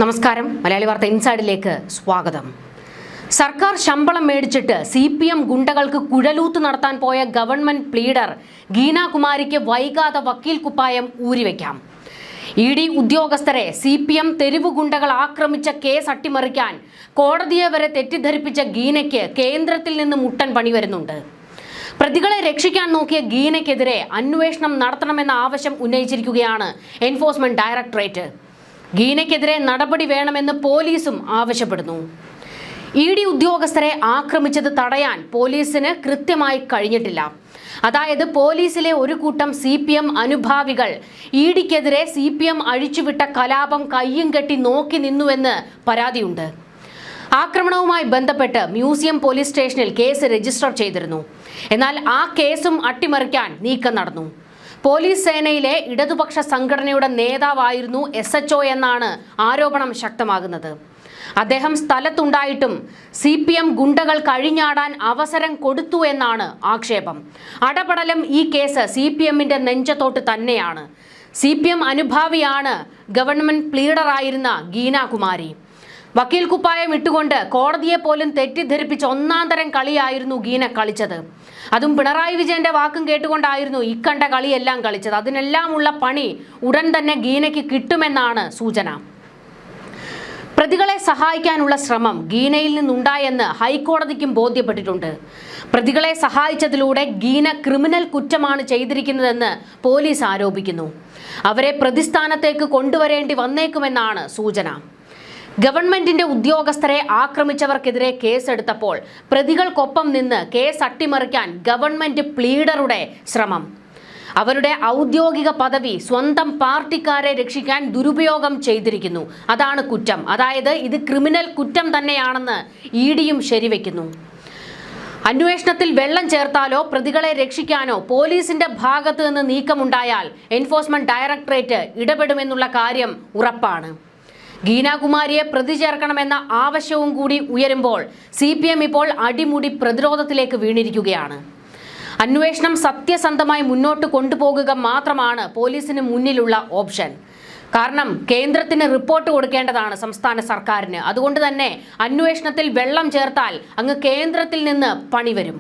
നമസ്കാരം. മലയാളി വാർത്ത ഇൻസൈഡിലേക്ക് സ്വാഗതം. സർക്കാർ ശമ്പളം മേടിച്ചിട്ട് CPM ഗുണ്ടകൾക്ക് കുഴലൂത്ത് നടത്താൻ പോയ ഗവൺമെന്റ് പ്ലീഡർ ഗീനാകുമാരിക്ക് വൈകാതെ വക്കീൽ കുപ്പായം ഊരിവെക്കാം. ED ഉദ്യോഗസ്ഥരെ CPM തെരുവ് ഗുണ്ടകൾ ആക്രമിച്ച കേസ് അട്ടിമറിക്കാൻ കോടതിയെ വരെ തെറ്റിദ്ധരിപ്പിച്ച ഗീനയ്ക്ക് കേന്ദ്രത്തിൽ നിന്ന് മുട്ടൻ പണി വരുന്നുണ്ട്. പ്രതികളെ രക്ഷിക്കാൻ നോക്കിയ ഗീനയ്ക്കെതിരെ അന്വേഷണം നടത്തണമെന്ന ആവശ്യം ഉന്നയിച്ചിരിക്കുകയാണ് എൻഫോഴ്സ്മെന്റ് ഡയറക്ടറേറ്റ്. ഗീനയ്ക്കെതിരെ നടപടി വേണമെന്ന് പോലീസും ആവശ്യപ്പെടുന്നു. ED ഉദ്യോഗസ്ഥരെ ആക്രമിച്ചത് തടയാൻ പോലീസിന് കൃത്യമായി കഴിഞ്ഞിട്ടില്ല. അതായത് പോലീസിലെ ഒരു കൂട്ടം CPM അനുഭാവികൾ EDക്കെതിരെ CPM അഴിച്ചുവിട്ട കലാപം കയ്യും കെട്ടി നോക്കി നിന്നുവെന്ന് പരാതിയുണ്ട്. ആക്രമണവുമായി ബന്ധപ്പെട്ട് മ്യൂസിയം പോലീസ് സ്റ്റേഷനിൽ കേസ് രജിസ്റ്റർ ചെയ്തിരുന്നു. എന്നാൽ ആ കേസും അട്ടിമറിക്കാൻ നീക്കം നടന്നു. പോലീസ് സേനയിലെ ഇടതുപക്ഷ സംഘടനയുടെ നേതാവായിരുന്നു SHO എന്നാണ് ആരോപണം ശക്തമാകുന്നത്. അദ്ദേഹം സ്ഥലത്തുണ്ടായിട്ടും CPM ഗുണ്ടകൾ കഴിഞ്ഞാടാൻ അവസരം കൊടുത്തു എന്നാണ് ആക്ഷേപം. അടപടലം ഈ കേസ് CPMന്റെ നെഞ്ചത്തോട്ട് തന്നെയാണ്. CPM അനുഭാവിയാണ് ഗവൺമെന്റ് പ്ലീഡറായിരുന്ന ഗീനാകുമാരി. വക്കീൽ കുപ്പായം ഇട്ടുകൊണ്ട് കോടതിയെ പോലും തെറ്റിദ്ധരിപ്പിച്ച ഒന്നാന്തരം കളിയായിരുന്നു ഗീന കളിച്ചത്. അതും പിണറായി വിജയന്റെ വാക്കും കേട്ടുകൊണ്ടായിരുന്നു ഇക്കണ്ട കളിയെല്ലാം കളിച്ചത്. അതിനെല്ലാമുള്ള പണി ഉടൻ തന്നെ ഗീനയ്ക്ക് കിട്ടുമെന്നാണ് സൂചന. പ്രതികളെ സഹായിക്കാനുള്ള ശ്രമം ഗീനയിൽ നിന്നുണ്ടായെന്ന് ഹൈക്കോടതിക്കും ബോധ്യപ്പെട്ടിട്ടുണ്ട്. പ്രതികളെ സഹായിച്ചതിലൂടെ ഗീന ക്രിമിനൽ കുറ്റമാണ് ചെയ്തിരിക്കുന്നതെന്ന് പോലീസ് ആരോപിക്കുന്നു. അവരെ പ്രതിസ്ഥാനത്തേക്ക് കൊണ്ടുവരേണ്ടി വന്നേക്കുമെന്നാണ് സൂചന. ഗവൺമെന്റിന്റെ ഉദ്യോഗസ്ഥരെ ആക്രമിച്ചവർക്കെതിരെ കേസെടുത്തപ്പോൾ പ്രതികൾക്കൊപ്പം നിന്ന് കേസ് അട്ടിമറിക്കാൻ ഗവൺമെന്റ് പ്ലീഡറുടെ ശ്രമം. അവരുടെ ഔദ്യോഗിക പദവി സ്വന്തം പാർട്ടിക്കാരെ രക്ഷിക്കാൻ ദുരുപയോഗം ചെയ്തിരിക്കുന്നു. അതാണ് കുറ്റം. അതായത് ഇത് ക്രിമിനൽ കുറ്റം തന്നെയാണെന്ന് EDയും ശരിവെക്കുന്നു. അന്വേഷണത്തിൽ വെള്ളം ചേർത്താലോ പ്രതികളെ രക്ഷിക്കാനോ പോലീസിന്റെ ഭാഗത്ത് നിന്ന് നീക്കമുണ്ടായാൽ എൻഫോഴ്സ്മെന്റ് ഡയറക്ടറേറ്റ് ഇടപെടുമെന്നുള്ള കാര്യം ഉറപ്പാണ്. ഗീനാകുമാരിയെ പ്രതി ചേർക്കണമെന്ന ആവശ്യവും കൂടി ഉയരുമ്പോൾ CPM ഇപ്പോൾ അടിമുടി പ്രതിരോധത്തിലേക്ക് വീണിരിക്കുകയാണ്. അന്വേഷണം സത്യസന്ധമായി മുന്നോട്ട് കൊണ്ടുപോകുക മാത്രമാണ് പോലീസിന് മുന്നിലുള്ള ഓപ്ഷൻ. കാരണം കേന്ദ്രത്തിന് റിപ്പോർട്ട് കൊടുക്കേണ്ടതാണ് സംസ്ഥാന സർക്കാരിന്. അതുകൊണ്ട് തന്നെ അന്വേഷണത്തിൽ വെള്ളം ചേർത്താൽ അങ്ങ് കേന്ദ്രത്തിൽ നിന്ന് പണി വരും.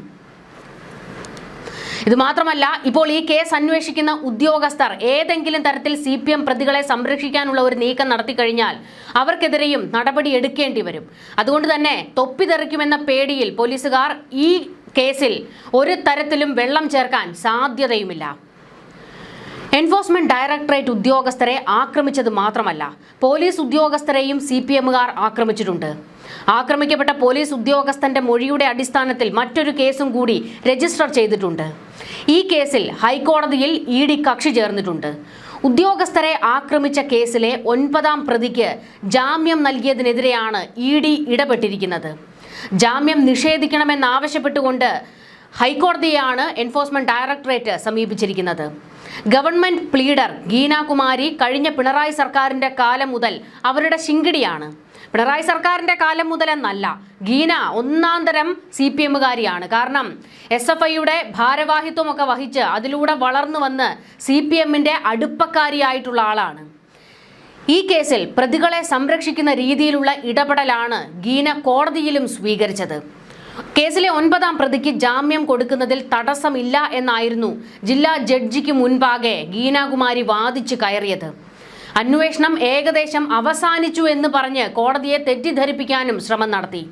ഇത് മാത്രമല്ല, ഇപ്പോൾ ഈ കേസ് അന്വേഷിക്കുന്ന ഉദ്യോഗസ്ഥർ ഏതെങ്കിലും തരത്തിൽ CPM പ്രതികളെ സംരക്ഷിക്കാനുള്ള ഒരു നീക്കം നടത്തി കഴിഞ്ഞാൽ അവർക്കെതിരെയും നടപടി എടുക്കേണ്ടി വരും. അതുകൊണ്ട് തന്നെ തൊപ്പിതെറിക്കുമെന്ന പേടിയിൽ പോലീസുകാർ ഈ കേസിൽ ഒരു തരത്തിലും വെള്ളം ചേർക്കാൻ സാധ്യതയുമില്ല. എൻഫോഴ്സ്മെന്റ് ഡയറക്ടറേറ്റ് ഉദ്യോഗസ്ഥരെ ആക്രമിച്ചത് മാത്രമല്ല, പോലീസ് ഉദ്യോഗസ്ഥരെയും CPMകാർ ആക്രമിച്ചിട്ടുണ്ട്. ആക്രമിക്കപ്പെട്ട പോലീസ് ഉദ്യോഗസ്ഥന്റെ മൊഴിയുടെ അടിസ്ഥാനത്തിൽ മറ്റൊരു കേസും കൂടി രജിസ്റ്റർ ചെയ്തിട്ടുണ്ട്. ഈ കേസിൽ ഹൈക്കോടതിയിൽ ED കക്ഷി ചേർന്നിട്ടുണ്ട്. ഉദ്യോഗസ്ഥരെ ആക്രമിച്ച കേസിലെ 9ാം പ്രതിക്ക് ജാമ്യം നൽകിയതിനെതിരെയാണ് ED ഇടപെട്ടിരിക്കുന്നത്. ജാമ്യം നിഷേധിക്കണമെന്നാവശ്യപ്പെട്ടുകൊണ്ട് ഹൈക്കോടതിയെയാണ് എൻഫോഴ്സ്മെന്റ് ഡയറക്ടറേറ്റ് സമീപിച്ചിരിക്കുന്നത്. ഗവൺമെന്റ് പ്ലീഡർ ഗീനാകുമാരി കഴിഞ്ഞ പിണറായി സർക്കാരിന്റെ കാലം മുതൽ അവരുടെ ശിങ്കിടിയാണ്. പിണറായി സർക്കാരിന്റെ കാലം മുതലെന്നല്ല, ഗീന ഒന്നാന്തരം CPMകാരിയാണ്. കാരണം SFIയുടെ ഭാരവാഹിത്വമൊക്കെ വഹിച്ച് അതിലൂടെ വളർന്നു വന്ന് CPMന്റെ അടുപ്പക്കാരിയായിട്ടുള്ള ആളാണ്. ഈ കേസിൽ പ്രതികളെ സംരക്ഷിക്കുന്ന രീതിയിലുള്ള ഇടപെടലാണ് ഗീന കോടതിയിലും സ്വീകരിച്ചത്. കേസിലെ 9ാം പ്രതിക്ക് ജാമ്യം കൊടുക്കുന്നതിൽ തടസ്സമില്ല എന്നായിരുന്നു ജില്ലാ ജഡ്ജിക്ക് മുൻപാകെ ഗീനാകുമാരി വാദിച്ചു കയറിയത്. അന്വേഷണം ഏകദേശം അവസാനിച്ചു എന്ന് പറഞ്ഞ് കോടതിയെ തെറ്റിദ്ധരിപ്പിക്കാനും ശ്രമം നടത്തി.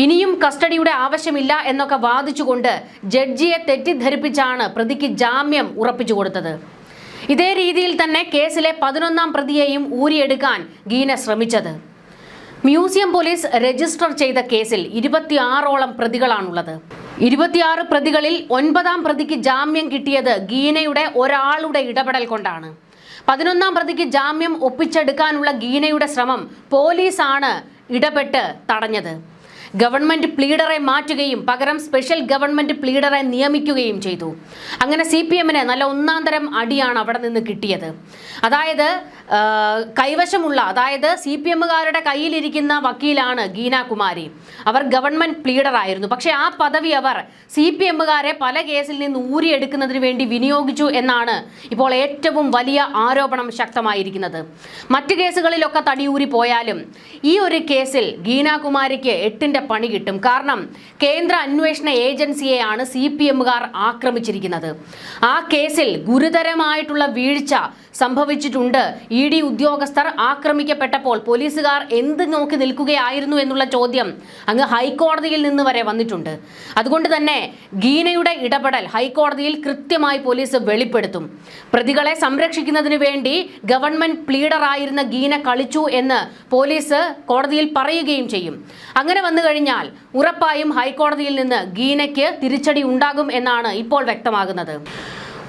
ഇനിയും കസ്റ്റഡിയുടെ ആവശ്യമില്ല എന്നൊക്കെ വാദിച്ചുകൊണ്ട് ജഡ്ജിയെ തെറ്റിദ്ധരിപ്പിച്ചാണ് പ്രതിക്ക് ജാമ്യം ഉറപ്പിച്ചു കൊടുത്തത്. ഇതേ രീതിയിൽ തന്നെ കേസിലെ 11ാം പ്രതിയെയും ഊരിയെടുക്കാൻ ഗീന ശ്രമിച്ചത്. മ്യൂസിയം പോലീസ് രജിസ്റ്റർ ചെയ്ത കേസിൽ 26ഓളം പ്രതികളാണുള്ളത്. 26 പ്രതികളിൽ 9ാം പ്രതിക്ക് ജാമ്യം കിട്ടിയത് ഗീനയുടെ ഒരാളുടെ ഇടപെടൽ കൊണ്ടാണ്. 11ാം പ്രതിക്ക് ജാമ്യം ഒപ്പിച്ചെടുക്കാനുള്ള ഗീനയുടെ ശ്രമം പോലീസാണ് ഇടപെട്ട് തടഞ്ഞത്. ഗവൺമെന്റ് പ്ലീഡറെ മാറ്റുകയും പകരം സ്പെഷ്യൽ ഗവൺമെന്റ് പ്ലീഡറെ നിയമിക്കുകയും ചെയ്തു. അങ്ങനെ CPMന് നല്ല ഒന്നാന്തരം അടിയാണ് അവിടെ നിന്ന് കിട്ടിയത്. അതായത് കൈവശമുള്ള, അതായത് CPM-കാരുടെ കയ്യിലിരിക്കുന്ന വക്കീലാണ് ഗീനാകുമാരി. അവർ ഗവൺമെന്റ് പ്ലീഡർ ആയിരുന്നു. പക്ഷേ ആ പദവി അവർ CPM-കാരെ പല കേസിൽ നിന്ന് ഊരിയെടുക്കുന്നതിന് വേണ്ടി വിനിയോഗിച്ചു എന്നാണ് ഇപ്പോൾ ഏറ്റവും വലിയ ആരോപണം ശക്തമായിരിക്കുന്നത്. മറ്റു കേസുകളിലൊക്കെ തടിയൂരി പോയാലും ഈ ഒരു കേസിൽ ഗീനാകുമാരിക്ക് 8ന്റെ പണി കിട്ടും. കാരണം കേന്ദ്ര അന്വേഷണ ഏജൻസിയെയാണ് CPM-കാർ ആക്രമിച്ചിരിക്കുന്നത്. ആ കേസിൽ ഗുരുതരമായിട്ടുള്ള വീഴ്ച സംഭവിച്ചിട്ടുണ്ട്. ED ഉദ്യോഗസ്ഥർ ആക്രമിക്കപ്പെട്ടപ്പോൾ പോലീസുകാർ എന്ത് നോക്കി നിൽക്കുകയായിരുന്നു എന്നുള്ള ചോദ്യം അങ്ങ് ഹൈക്കോടതിയിൽ നിന്ന് വരെ വന്നിട്ടുണ്ട്. അതുകൊണ്ട് തന്നെ ഗീനയുടെ ഇടപെടൽ ഹൈക്കോടതിയിൽ കൃത്യമായി പോലീസ് വെളിപ്പെടുത്തും. പ്രതികളെ സംരക്ഷിക്കുന്നതിന് വേണ്ടി ഗവൺമെന്റ് പ്ലീഡർ ആയിരുന്ന ഗീന കളിച്ചു എന്ന് പോലീസ് കോടതിയിൽ പറയുകയും ചെയ്യും. അങ്ങനെ വന്നു കഴിഞ്ഞാൽ ഉറപ്പായും ഹൈക്കോടതിയിൽ നിന്ന് ഗീനയ്ക്ക് തിരിച്ചടി ഉണ്ടാകും എന്നാണ് ഇപ്പോൾ വ്യക്തമാകുന്നത്.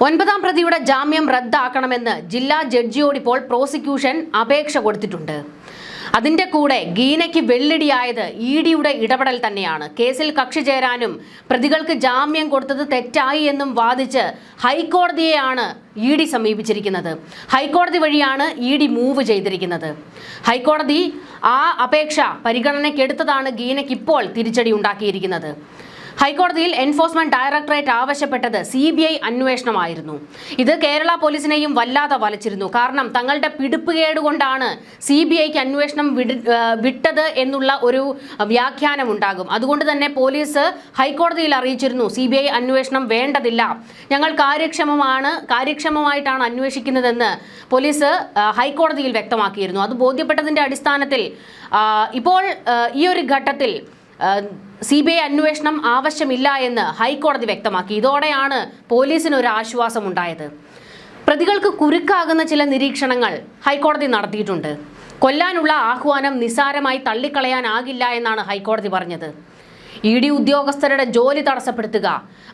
9ാം പ്രതിയുടെ ജാമ്യം റദ്ദാക്കണമെന്ന് ജില്ലാ ജഡ്ജിയോട് ഇപ്പോൾ പ്രോസിക്യൂഷൻ അപേക്ഷ കൊടുത്തിട്ടുണ്ട്. അതിന്റെ കൂടെ ഗീനയ്ക്ക് വെള്ളിടിയായത് EDയുടെ ഇടപെടൽ തന്നെയാണ്. കേസിൽ കക്ഷി ചേരാനും പ്രതികൾക്ക് ജാമ്യം കൊടുത്തത് തെറ്റായി എന്നും വാദിച്ച് ഹൈക്കോടതിയെയാണ് ED സമീപിച്ചിരിക്കുന്നത്. ഹൈക്കോടതി വഴിയാണ് ED മൂവ് ചെയ്തിരിക്കുന്നത്. ഹൈക്കോടതി ആ അപേക്ഷ പരിഗണനയ്ക്കെടുത്തതാണ് ഗീനയ്ക്ക് ഇപ്പോൾ തിരിച്ചടി ഉണ്ടാക്കിയിരിക്കുന്നത്. ഹൈക്കോടതിയിൽ എൻഫോഴ്സ്മെന്റ് ഡയറക്ടറേറ്റ് ആവശ്യപ്പെട്ടത് CBI അന്വേഷണമായിരുന്നു. ഇത് കേരള പോലീസിനെയും വല്ലാതെ വലച്ചിരുന്നു. കാരണം തങ്ങളുടെ പിടിപ്പുകേട് കൊണ്ടാണ് CBIക്ക് അന്വേഷണം വിട്ടത് എന്നുള്ള ഒരു വ്യാഖ്യാനം ഉണ്ടാകും. അതുകൊണ്ട് തന്നെ പോലീസ് ഹൈക്കോടതിയിൽ അറിയിച്ചിരുന്നു CBI അന്വേഷണം വേണ്ടതില്ല, ഞങ്ങൾ കാര്യക്ഷമമായിട്ടാണ് അന്വേഷിക്കുന്നതെന്ന് പോലീസ് ഹൈക്കോടതിയിൽ വ്യക്തമാക്കിയിരുന്നു. അത് ബോധ്യപ്പെട്ടതിന്റെ അടിസ്ഥാനത്തിൽ ഇപ്പോൾ ഈ ഒരു ഘട്ടത്തിൽ CBI അന്വേഷണം ആവശ്യമില്ല എന്ന് ഹൈക്കോടതി വ്യക്തമാക്കി. ഇതോടെയാണ് പോലീസിന് ഒരു ആശ്വാസം ഉണ്ടായത്. പ്രതികൾക്ക് കുരുക്കാകുന്ന ചില നിരീക്ഷണങ്ങൾ ഹൈക്കോടതി നടത്തിയിട്ടുണ്ട്. കൊല്ലാനുള്ള ആഹ്വാനം നിസ്സാരമായി തള്ളിക്കളയാനാകില്ല എന്നാണ് ഹൈക്കോടതി പറഞ്ഞത്. ED ഉദ്യോഗസ്ഥരുടെ ജോലി തടസ്സപ്പെടുത്തുക,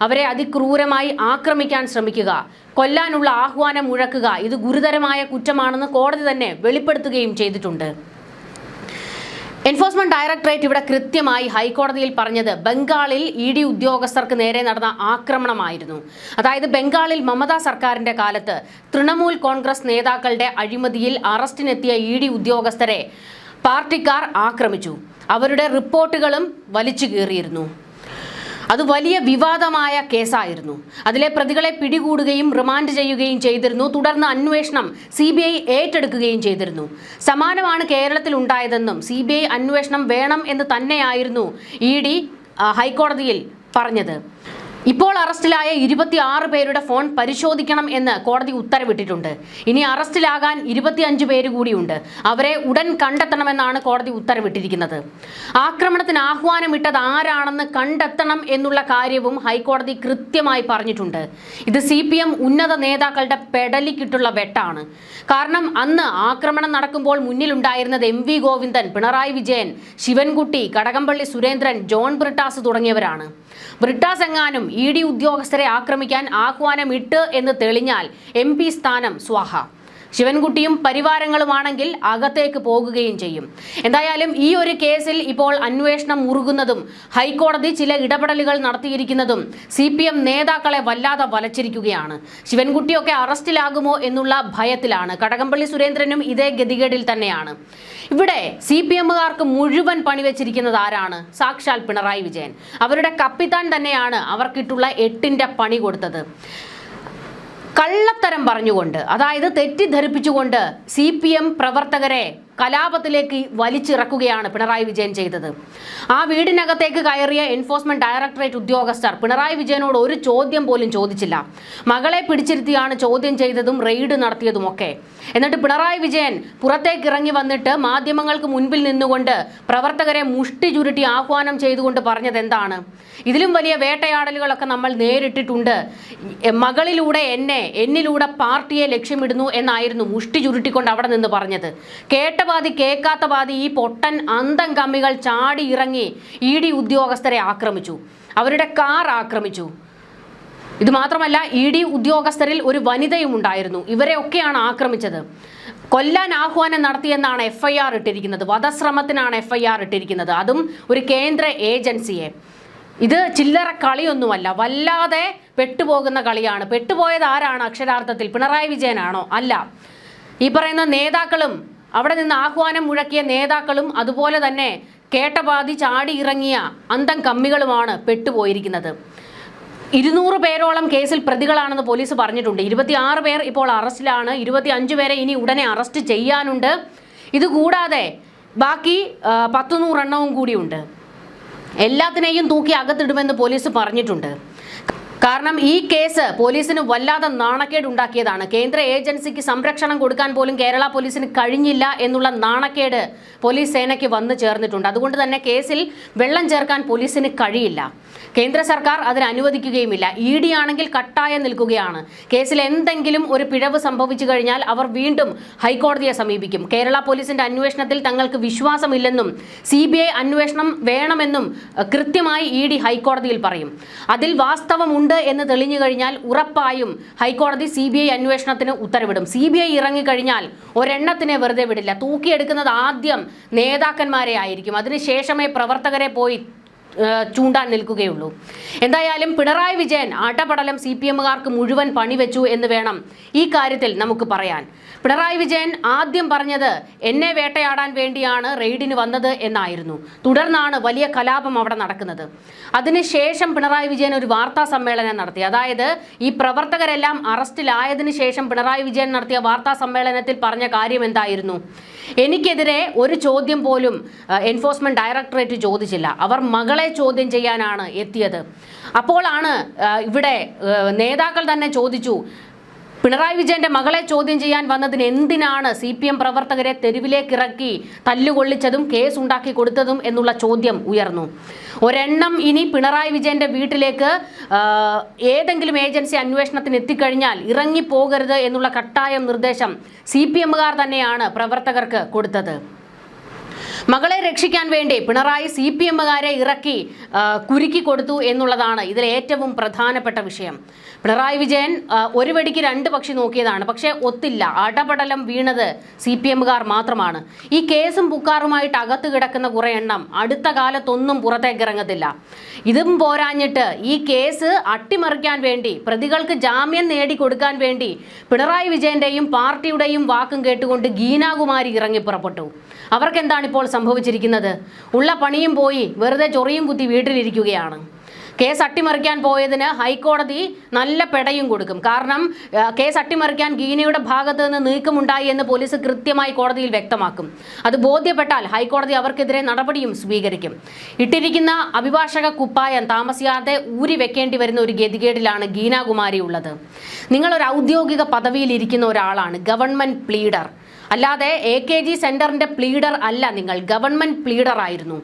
അവരെ അതിക്രൂരമായി ആക്രമിക്കാൻ ശ്രമിക്കുക, കൊല്ലാനുള്ള ആഹ്വാനം മുഴക്കുക, ഇത് ഗുരുതരമായ കുറ്റമാണെന്ന് കോടതി തന്നെ വെളിപ്പെടുത്തുകയും ചെയ്തിട്ടുണ്ട്. എൻഫോഴ്സ്മെന്റ് ഡയറക്ടറേറ്റ് ഇവിടെ കൃത്യമായി ഹൈക്കോടതിയിൽ പറഞ്ഞത് ബംഗാളിൽ ED ഉദ്യോഗസ്ഥർക്ക് നേരെ നടന്ന ആക്രമണമായിരുന്നു. അതായത് ബംഗാളിൽ മമതാ സർക്കാരിന്റെ കാലത്ത് തൃണമൂൽ കോൺഗ്രസ് നേതാക്കളുടെ അഴിമതിയിൽ അറസ്റ്റിനെത്തിയ ED ഉദ്യോഗസ്ഥരെ പാർട്ടിക്കാർ ആക്രമിച്ചു. അവരുടെ റിപ്പോർട്ടുകളും വലിച്ചു കീറിയിരുന്നു. അത് വലിയ വിവാദമായ കേസായിരുന്നു. അതിലെ പ്രതികളെ പിടികൂടുകയും റിമാൻഡ് ചെയ്യുകയും ചെയ്തിരുന്നു. തുടർന്ന് അന്വേഷണം CBI ഏറ്റെടുക്കുകയും ചെയ്തിരുന്നു. സമാനമാണ് കേരളത്തിൽ ഉണ്ടായതെന്നും CBI അന്വേഷണം വേണം എന്ന് തന്നെയായിരുന്നു ED ഹൈക്കോടതിയിൽ പറഞ്ഞത്. ഇപ്പോൾ അറസ്റ്റിലായ 26 പേരുടെ ഫോൺ പരിശോധിക്കണം എന്ന് കോടതി ഉത്തരവിട്ടിട്ടുണ്ട്. ഇനി അറസ്റ്റിലാകാൻ 25 പേര് കൂടിയുണ്ട്. അവരെ ഉടൻ കണ്ടെത്തണമെന്നാണ് കോടതി ഉത്തരവിട്ടിരിക്കുന്നത്. ആക്രമണത്തിന് ആഹ്വാനമിട്ടത് ആരാണെന്ന് കണ്ടെത്തണം എന്നുള്ള കാര്യവും ഹൈക്കോടതി കൃത്യമായി പറഞ്ഞിട്ടുണ്ട്. ഇത് CPM ഉന്നത നേതാക്കളുടെ പെടലിക്കിട്ടുള്ള വെട്ടാണ്. കാരണം അന്ന് ആക്രമണം നടക്കുമ്പോൾ മുന്നിലുണ്ടായിരുന്നത് MV ഗോവിന്ദൻ, പിണറായി വിജയൻ, ശിവൻകുട്ടി, കടകംപള്ളി സുരേന്ദ്രൻ, ജോൺ ബ്രിട്ടാസ് തുടങ്ങിയവരാണ്. ബ്രിട്ടാസ് എങ്ങാനും ED ഉദ്യോഗസ്ഥരെ ആക്രമിക്കാൻ ആഹ്വാനമിട്ട് എന്ന് തെളിഞ്ഞാൽ MP സ്ഥാനം സ്വാഹ. ശിവൻകുട്ടിയും പരിവാരങ്ങളുമാണെങ്കിൽ അകത്തേക്ക് പോകുകയും ചെയ്യും. എന്തായാലും ഈ ഒരു കേസിൽ ഇപ്പോൾ അന്വേഷണം മുറുകുന്നതും ഹൈക്കോടതി ചില ഇടപെടലുകൾ നടത്തിയിരിക്കുന്നതും CPM നേതാക്കളെ വല്ലാതെ വലച്ചിരിക്കുകയാണ്. ശിവൻകുട്ടിയൊക്കെ അറസ്റ്റിലാകുമോ എന്നുള്ള ഭയത്തിലാണ്. കടകംപള്ളി സുരേന്ദ്രനും ഇതേ ഗതികേടിൽ തന്നെയാണ്. ഇവിടെ CPM-കാർക്ക് മുഴുവൻ പണിവെച്ചിരിക്കുന്നത് ആരാണ്? സാക്ഷാൽ പിണറായി വിജയൻ. അവരുടെ കപ്പിത്താൻ തന്നെയാണ് അവർക്കിട്ടുള്ള 8ന്റെ പണി കൊടുത്തത്. കള്ളത്തരം പറഞ്ഞുകൊണ്ട്, അതായത് തെറ്റിദ്ധരിപ്പിച്ചുകൊണ്ട് CPM പ്രവർത്തകരെ കലാപത്തിലേക്ക് വലിച്ചിറക്കുകയാണ് പിണറായി വിജയൻ ചെയ്തത്. ആ വീടിനകത്തേക്ക് കയറിയ എൻഫോഴ്സ്മെന്റ് ഡയറക്ടറേറ്റ് ഉദ്യോഗസ്ഥർ പിണറായി വിജയനോട് ഒരു ചോദ്യം പോലും ചോദിച്ചില്ല. മകളെ പിടിച്ചിരുത്തിയാണ് ചോദ്യം ചെയ്തതും റെയ്ഡ് നടത്തിയതുമൊക്കെ. എന്നിട്ട് പിണറായി വിജയൻ പുറത്തേക്ക് ഇറങ്ങി വന്നിട്ട് മാധ്യമങ്ങൾക്ക് മുൻപിൽ നിന്നുകൊണ്ട് പ്രവർത്തകരെ മുഷ്ടി ചുരുട്ടി ആഹ്വാനം ചെയ്തുകൊണ്ട് പറഞ്ഞത് എന്താണ്? ഇതിലും വലിയ വേട്ടയാടലുകളൊക്കെ നമ്മൾ നേരിട്ടിട്ടുണ്ട്. മകളിലൂടെ എന്നിലൂടെ പാർട്ടിയെ ലക്ഷ്യമിടുന്നു എന്നായിരുന്നു മുഷ്ടി ചുരുട്ടിക്കൊണ്ട് അവിടെ നിന്ന് പറഞ്ഞത്. കേട്ട പാതി കേൾക്കാത്ത പാതി ഈ പൊട്ടൻ അന്തം കമ്മികൾ ചാടി ഇറങ്ങി ED ഉദ്യോഗസ്ഥരെ ആക്രമിച്ചു. അവരുടെ കാർ ആക്രമിച്ചു. ഇത് മാത്രമല്ല, ED ഉദ്യോഗസ്ഥരിൽ ഒരു വനിതയും ഉണ്ടായിരുന്നു. ഇവരെയൊക്കെയാണ് ആക്രമിച്ചത്. കൊല്ലാൻ ആഹ്വാനം നടത്തിയെന്നാണ് FIR ഇട്ടിരിക്കുന്നത്. വധശ്രമത്തിനാണ് FIR ഇട്ടിരിക്കുന്നത്. അതും ഒരു കേന്ദ്ര ഏജൻസിയെ. ഇത് ചില്ലറ കളിയൊന്നുമല്ല, വല്ലാതെ പെട്ടുപോകുന്ന കളിയാണ്. പെട്ടുപോയത് ആരാണ്? അക്ഷരാർത്ഥത്തിൽ പിണറായി വിജയനാണോ? അല്ല, ഈ പറയുന്ന നേതാക്കളും അവിടെ നിന്ന് ആഹ്വാനം മുഴക്കിയ നേതാക്കളും അതുപോലെ തന്നെ കേട്ടപാതി ചാടി ഇറങ്ങിയ അന്തം കമ്മികളുമാണ് പെട്ടുപോയിരിക്കുന്നത്. 200 പേരോളം കേസിൽ പ്രതികളാണെന്ന് പോലീസ് പറഞ്ഞിട്ടുണ്ട്. 26 പേർ ഇപ്പോൾ അറസ്റ്റിലാണ്. 25 പേരെ ഇനി ഉടനെ അറസ്റ്റ് ചെയ്യാനുണ്ട്. ഇതുകൂടാതെ ബാക്കി 100 എണ്ണവും കൂടിയുണ്ട്. എല്ലാത്തിനെയും തൂക്കി അകത്തിടുമെന്ന് പോലീസ് പറഞ്ഞിട്ടുണ്ട്. കാരണം ഈ കേസ് പോലീസിന് വല്ലാതെ നാണക്കേടുണ്ടാക്കിയതാണ്. കേന്ദ്ര ഏജൻസിക്ക് സംരക്ഷണം കൊടുക്കാൻ പോലും കേരള പോലീസിന് കഴിഞ്ഞില്ല എന്നുള്ള നാണക്കേട് പോലീസ് സേനയ്ക്ക് വന്നു ചേർന്നിട്ടുണ്ട്. അതുകൊണ്ട് തന്നെ കേസിൽ വെള്ളം ചേർക്കാൻ പോലീസിന് കഴിയില്ല. കേന്ദ്ര സർക്കാർ അതിന് അനുവദിക്കുകയുമില്ല. ED ആണെങ്കിൽ കട്ടായം നിൽക്കുകയാണ്. കേസിൽ എന്തെങ്കിലും ഒരു പിഴവ് സംഭവിച്ചു കഴിഞ്ഞാൽ അവർ വീണ്ടും ഹൈക്കോടതിയെ സമീപിക്കും. കേരള പോലീസിന്റെ അന്വേഷണത്തിൽ തങ്ങൾക്ക് വിശ്വാസമില്ലെന്നും CBI അന്വേഷണം വേണമെന്നും കൃത്യമായി ED ഹൈക്കോടതിയിൽ പറയും. അതിൽ വാസ്തവമുണ്ട് എന്ന് തെളിഞ്ഞു കഴിഞ്ഞാൽ ഉറപ്പായും ഹൈക്കോടതി CBI അന്വേഷണത്തിന് ഉത്തരവിടും. CBI ഇറങ്ങിക്കഴിഞ്ഞാൽ ഒരെണ്ണത്തിനെ വെറുതെ വിടില്ല. തൂക്കിയെടുക്കുന്നത് ആദ്യം നേതാക്കന്മാരെ ആയിരിക്കും. അതിനുശേഷമേ പ്രവർത്തകരെ പോയി ചൂണ്ടാൻ നിൽക്കുകയുള്ളൂ. എന്തായാലും പിണറായി വിജയൻ അടപടലം CPM-കാർക്ക് മുഴുവൻ പണിവെച്ചു എന്ന് വേണം ഈ കാര്യത്തിൽ നമുക്ക് പറയാൻ. പിണറായി വിജയൻ ആദ്യം പറഞ്ഞത് എന്നെ വേട്ടയാടാൻ വേണ്ടിയാണ് റെയ്ഡിന് വന്നത് എന്നായിരുന്നു. തുടർന്നാണ് വലിയ കലാപം അവിടെ നടക്കുന്നത്. അതിനുശേഷം പിണറായി വിജയൻ ഒരു വാർത്താ സമ്മേളനം നടത്തി. അതായത് ഈ പ്രവർത്തകരെല്ലാം അറസ്റ്റിലായതിനു ശേഷം പിണറായി വിജയൻ നടത്തിയ വാർത്താ സമ്മേളനത്തിൽ പറഞ്ഞ കാര്യം എന്തായിരുന്നു? എനിക്കെതിരെ ഒരു ചോദ്യം പോലും എൻഫോഴ്സ്മെന്റ് ഡയറക്ടറേറ്റ് ചോദിച്ചില്ല. അവർ മകളെ ചോദ്യം ചെയ്യാനാണ് എത്തിയത്. അപ്പോഴാണ് ഇവിടെ നേതാക്കൾ തന്നെ ചോദിച്ചു, പിണറായി വിജയന്റെ മകളെ ചോദ്യം ചെയ്യാൻ വന്നതിന് എന്തിനാണ് CPM പ്രവർത്തകരെ തെരുവിലേക്കിറക്കി തല്ലുകൊള്ളിച്ചതും കേസ് ഉണ്ടാക്കി കൊടുത്തതും എന്നുള്ള ചോദ്യം ഉയർന്നു. ഒരെണ്ണം ഇനി പിണറായി വിജയന്റെ വീട്ടിലേക്ക് ഏതെങ്കിലും ഏജൻസി അന്വേഷണത്തിന് എത്തിക്കഴിഞ്ഞാൽ ഇറങ്ങിപ്പോകരുത് എന്നുള്ള കട്ടായം നിർദ്ദേശം CPM-കാർ തന്നെയാണ് പ്രവർത്തകർക്ക് കൊടുത്തത്. മകളെ രക്ഷിക്കാൻ വേണ്ടി പിണറായി CPM-കാരെ ഇറക്കി കുരുക്കി കൊടുത്തു എന്നുള്ളതാണ് ഇതിൽ ഏറ്റവും പ്രധാനപ്പെട്ട വിഷയം. പിണറായി വിജയൻ ഒരു വെടിക്ക് 2 പക്ഷി നോക്കിയതാണ്. പക്ഷേ ഒത്തില്ല. അടപടലം വീണത് CPM-കാർ മാത്രമാണ്. ഈ കേസും പുക്കാറുമായിട്ട് അകത്ത് കിടക്കുന്ന കുറേ എണ്ണം അടുത്ത കാലത്തൊന്നും പുറത്തേക്ക് ഇറങ്ങത്തില്ല. ഇതും പോരാഞ്ഞിട്ട് ഈ കേസ് അട്ടിമറിക്കാൻ വേണ്ടി, പ്രതികൾക്ക് ജാമ്യം നേടിക്കൊടുക്കാൻ വേണ്ടി പിണറായി വിജയന്റെയും പാർട്ടിയുടെയും വാക്കും കേട്ടുകൊണ്ട് ഗീനാകുമാരി ഇറങ്ങി പുറപ്പെട്ടു. അവർക്ക് എന്താണ് ഇപ്പോൾ സംഭവിച്ചിരിക്കുന്നത്? ഉള്ള പണിയും പോയി വെറുതെ ചൊറിയും കുത്തി വീട്ടിലിരിക്കുകയാണ്. കേസ് അട്ടിമറിക്കാൻ പോയതിന് ഹൈക്കോടതി നല്ല പെടയും കൊടുക്കും. കാരണം കേസ് അട്ടിമറിക്കാൻ ഗീനയുടെ ഭാഗത്ത് നിന്ന് നീക്കമുണ്ടായി എന്ന് പോലീസ് കൃത്യമായി കോടതിയിൽ വ്യക്തമാക്കും. അത് ബോധ്യപ്പെട്ടാൽ ഹൈക്കോടതി അവർക്കെതിരെ നടപടിയും സ്വീകരിക്കും. ഇട്ടിരിക്കുന്ന അഭിഭാഷക കുപ്പായം താമസിയാതെ ഊരി വെക്കേണ്ടി വരുന്ന ഒരു ഗതികേടിലാണ് ഗീനാകുമാരി ഉള്ളത്. നിങ്ങളൊരു ഔദ്യോഗിക പദവിയിൽ ഇരിക്കുന്ന ഒരാളാണ്, ഗവൺമെന്റ് പ്ലീഡർ. അല്ലാതെ AKG സെന്ററിന്റെ പ്ലീഡർ അല്ല നിങ്ങൾ, ഗവൺമെന്റ് പ്ലീഡർ ആയിരുന്നു.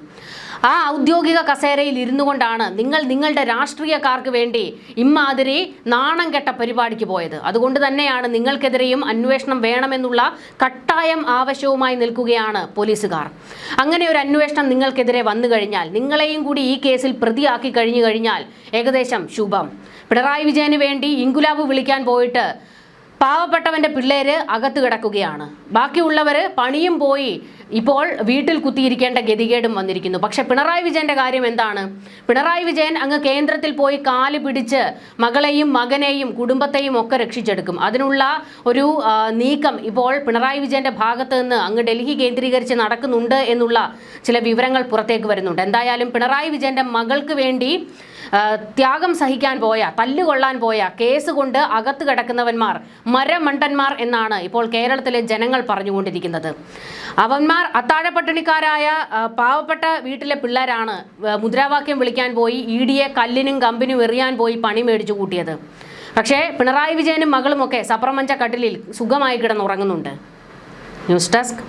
ആ ഔദ്യോഗിക കസേരയിൽ ഇരുന്നു കൊണ്ടാണ് നിങ്ങൾ നിങ്ങളുടെ രാഷ്ട്രീയക്കാർക്ക് വേണ്ടി ഇമ്മാതിരി നാണം കെട്ട പരിപാടിക്ക് പോയത്. അതുകൊണ്ട് തന്നെയാണ് നിങ്ങൾക്കെതിരെയും അന്വേഷണം വേണമെന്നുള്ള കട്ടായം ആവശ്യവുമായി നിൽക്കുകയാണ് പോലീസുകാർ. അങ്ങനെ ഒരു അന്വേഷണം നിങ്ങൾക്കെതിരെ വന്നു കഴിഞ്ഞാൽ, നിങ്ങളെയും കൂടി ഈ കേസിൽ പ്രതിയാക്കി കഴിഞ്ഞു കഴിഞ്ഞാൽ ഏകദേശം ശുഭം. പിണറായി വിജയന് വേണ്ടി ഇൻകുലാബ് വിളിക്കാൻ പോയിട്ട് പാവപ്പെട്ടവന്റെ പിള്ളേര് അകത്ത് കിടക്കുകയാണ്. ബാക്കിയുള്ളവർ പണിയും പോയി ഇപ്പോൾ വീട്ടിൽ കുത്തിയിരിക്കേണ്ട ഗതികേടും വന്നിരിക്കുന്നു. പക്ഷെ പിണറായി വിജയന്റെ കാര്യം എന്താണ്? പിണറായി വിജയൻ അങ്ങ് കേന്ദ്രത്തിൽ പോയി കാല് പിടിച്ച് മകളെയും മകനെയും കുടുംബത്തെയും ഒക്കെ രക്ഷിച്ചെടുക്കും. അതിനുള്ള ഒരു നീക്കം ഇപ്പോൾ പിണറായി വിജയന്റെ ഭാഗത്ത് നിന്ന് അങ്ങ് ഡൽഹി കേന്ദ്രീകരിച്ച് നടക്കുന്നുണ്ട് എന്നുള്ള ചില വിവരങ്ങൾ പുറത്തേക്ക് വരുന്നുണ്ട്. എന്തായാലും പിണറായി വിജയന്റെ മകൾക്ക് വേണ്ടി ത്യാഗം സഹിക്കാൻ പോയ, തല്ലുകൊള്ളാൻ പോയ, കേസ് കൊണ്ട് അകത്ത് കിടക്കുന്നവന്മാർ മരമണ്ടന്മാർ എന്നാണ് ഇപ്പോൾ കേരളത്തിലെ ജനങ്ങൾ പറഞ്ഞുകൊണ്ടിരിക്കുന്നത്. അവന്മാർ അത്താഴപ്പട്ടിണിക്കാരായ പാവപ്പെട്ട വീട്ടിലെ പിള്ളേരാണ് മുദ്രാവാക്യം വിളിക്കാൻ പോയി ED-യെ കല്ലിനും കമ്പിനും എറിയാൻ പോയി പണി മേടിച്ചു കൂട്ടിയത്. പക്ഷേ പിണറായി വിജയനും മകളുമൊക്കെ സപ്രമഞ്ച കട്ടിലിൽ സുഖമായി കിടന്നുറങ്ങുന്നുണ്ട്. News desk.